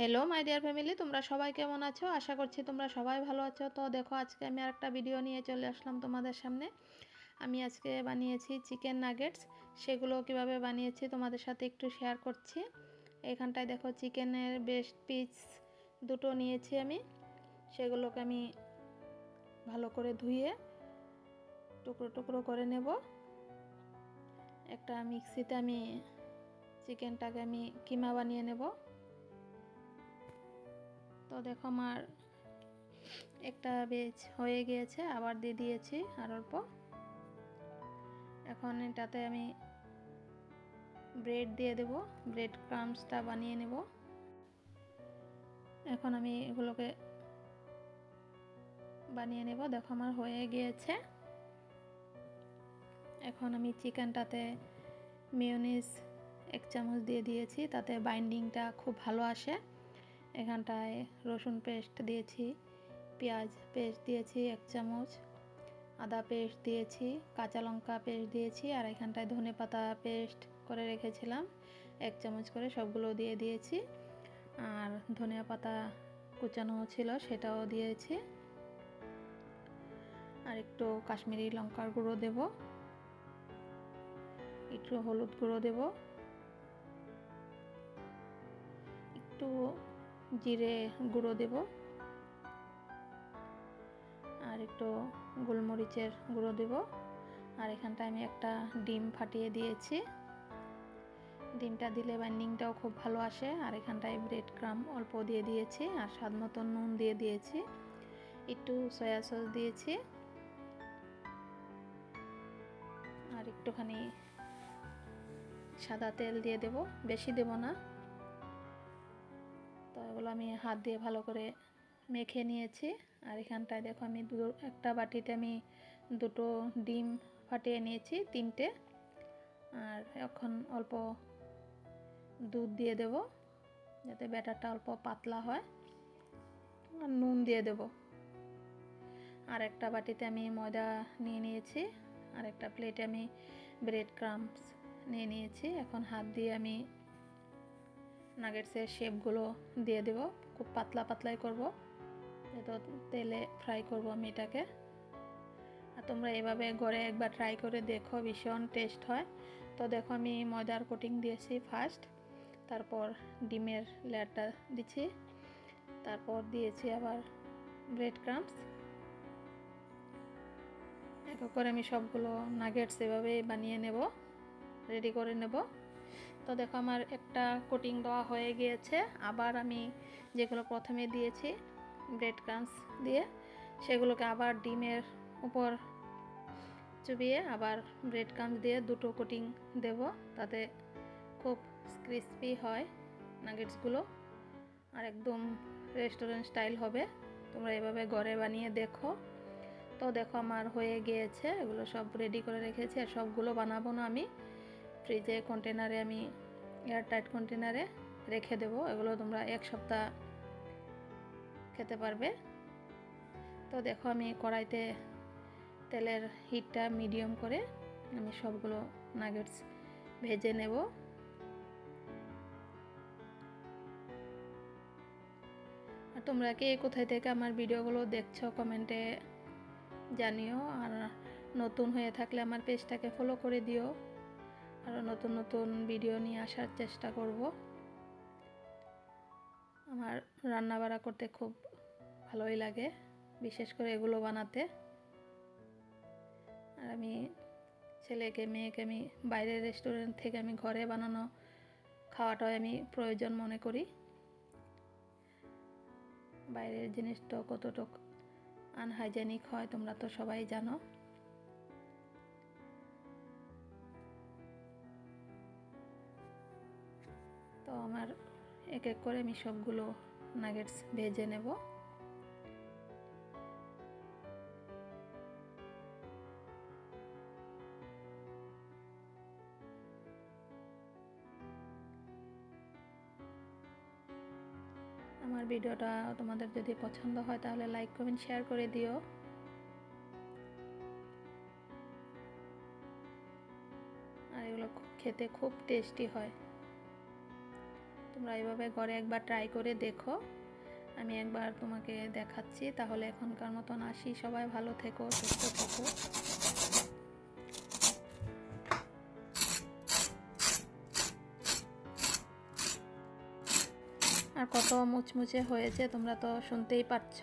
Hello my dear family, তোমরা সবাই কেমন আছো? আশা করছি তোমরা সবাই ভালো আছো। তো দেখো, আজকে আমি আরেকটা ভিডিও নিয়ে চলে আসলাম তোমাদের সামনে। আমি আজকে বানিয়েছি চিকেন নাগেটস। সেগুলো কিভাবে বানিয়েছি তোমাদের সাথে একটু শেয়ার করছি। এখানটায় দেখো, চিকেনের বেস্ট পিস দুটো নিয়েছি আমি। সেগুলোকে আমি ভালো করে ধুয়ে টুকরো টুকরো করে নেব। একটা মিক্সিতে আমি চিকেনটাকে আমি কিমা বানিয়ে নেব। তো দেখো, আমার একটা বেজ হয়ে গিয়েছে, আবার দিয়ে দিয়েছি আর অল্প। এখন এটাতে আমি ব্রেড দিয়ে দেব, ব্রেড ক্রাম্বসটা বানিয়ে নেব। এখন আমি এগুলোকে বানিয়ে নেব। দেখো, আমার হয়ে গিয়েছে। এখন আমি চিকেনটাতে মেয়োনিজ 1 চামচ দিয়ে দিয়েছি, তাতে বাইন্ডিংটা খুব ভালো আসে। এখানটায় রসুন পেস্ট দিয়েছি, পেঁয়াজ পেস্ট দিয়েছি 1 চামচ, আদা পেস্ট দিয়েছি, কাঁচা লঙ্কা পেস্ট দিয়েছি, আর এখানটায় ধনেপাতা পেস্ট করে রেখেছিলাম 1 চামচ করে, সবগুলো দিয়ে দিয়েছি। আর ধনিয়া পাতা কুচানো ছিল, সেটাও দিয়েছি। আর একটু কাশ্মীরি লঙ্কার গুঁড়ো দেব, একটু হলুদ গুঁড়ো দেব, একটু জিরে গুঁড়ো দেব, আর একটু গোলমরিচের গুঁড়ো দেব। আর এখানটায় আমি একটা ডিম ফাটিয়ে দিয়েছি। ডিমটা দিলে বাইন্ডিংটাও খুব ভালো আসে। আর এখানটায় ব্রেড ক্রাম্ব অল্প দিয়ে দিয়েছি, আর স্বাদ মতো নুন দিয়ে দিয়েছি, একটু সয়া সস দিয়েছি, আর একটুখানি সাদা তেল দিয়ে দেব, বেশি দেব না। তো এগুলো আমি হাত দিয়ে ভালো করে মেখে নিয়েছি। আর এখানটায় দেখো, আমি একটা বাটিতে আমি 2টো ডিম ফাটিয়ে নিয়েছি, 3টে। আর এখন অল্প দুধ দিয়ে দেব, যাতে ব্যাটারটা অল্প পাতলা হয়। আর নুন দিয়ে দেব। আর একটা বাটিতে আমি ময়দা নিয়ে নিয়েছি, আর একটা প্লেটে আমি ব্রেড ক্রাম্বস নিয়ে নিয়েছি। এখন হাত দিয়ে আমি নাগেটসের শেপগুলো দিয়ে দেব। খুব পাতলা পাতলাই করব, যেহেতু তেলে ফ্রাই করব আমি এটাকে। আর তোমরা এভাবে ঘরে একবার ট্রাই করে দেখো, ভীষণ টেস্ট হয়। তো দেখো, আমি ময়দার কোটিং দিয়েছি ফার্স্ট, তারপর ডিমের লেয়ারটা দিচ্ছি, তারপর দিয়েছি আবার ব্রেড ক্রাম্বস। এক করে আমি সবগুলো নাগেটস এভাবে বানিয়ে নেব, রেডি করে নেব। তো দেখো, আমার একটা কোটিং দেওয়া হয়ে গিয়েছে। আবার আমি যেগুলো প্রথমে দিয়েছি ব্রেড ক্রাম্বস দিয়ে, সেগুলোকে আবার ডিমের উপর চুবিয়ে আবার ব্রেড ক্রাম্বস দিয়ে 2টো কোটিং দেব, তাতে খুব ক্রিস্পি হয় নাগেটসগুলো, আর একদম রেস্টুরেন্ট স্টাইল হবে। তোমরা এভাবে ঘরে বানিয়ে দেখো। তো দেখো, আমার হয়ে গিয়েছে, এগুলো সব রেডি করে রেখেছি। আর সবগুলো বানাবো না, আমি ফ্রিজে কন্টেনারে, আমি এয়ারটাইট কন্টেনারে রেখে দেবো। এগুলো তোমরা 1 সপ্তাহ খেতে পারবে। তো দেখো, আমি কড়াইতে তেলের হিটটা মিডিয়াম করে আমি সবগুলো নাগেটস ভেজে নেব। আর তোমরা কে কোথায় থেকে আমার ভিডিওগুলো দেখছো কমেন্টে জানিও। আর নতুন হয়ে থাকলে আমার পেজটাকে ফলো করে দিও। আরও নতুন নতুন ভিডিও নিয়ে আসার চেষ্টা করব। আমার রান্না বাড়া করতে খুব ভালোই লাগে, বিশেষ করে এগুলো বানাতে। আর আমি ছেলেকে মেয়েকে আমি বাইরের রেস্টুরেন্ট থেকে আমি ঘরে বানানো খাওয়াটাই আমি প্রয়োজন মনে করি। বাইরের জিনিস তো কতটুকু আনহাইজেনিক হয় তোমরা তো সবাই জানো। তো আমার এক এক করে আমি সবগুলো নাগেটস ভেজে নেব। আমার ভিডিওটা তোমাদের যদি পছন্দ হয় তাহলে লাইক কমেন্ট শেয়ার করে দিও। আর এগুলো খেতে খুব টেস্টি হয়। তোমরা এইভাবে ঘরে একবার ট্রাই করে দেখো। আমি একবার তোমাকে দেখাচ্ছি। তাহলে এখনকার মতন আসি, সবাই ভালো থেকো, সুস্থ থেকো। আর কত মুচমুচে হয়েছে তোমরা তো শুনতেই পাচ্ছ।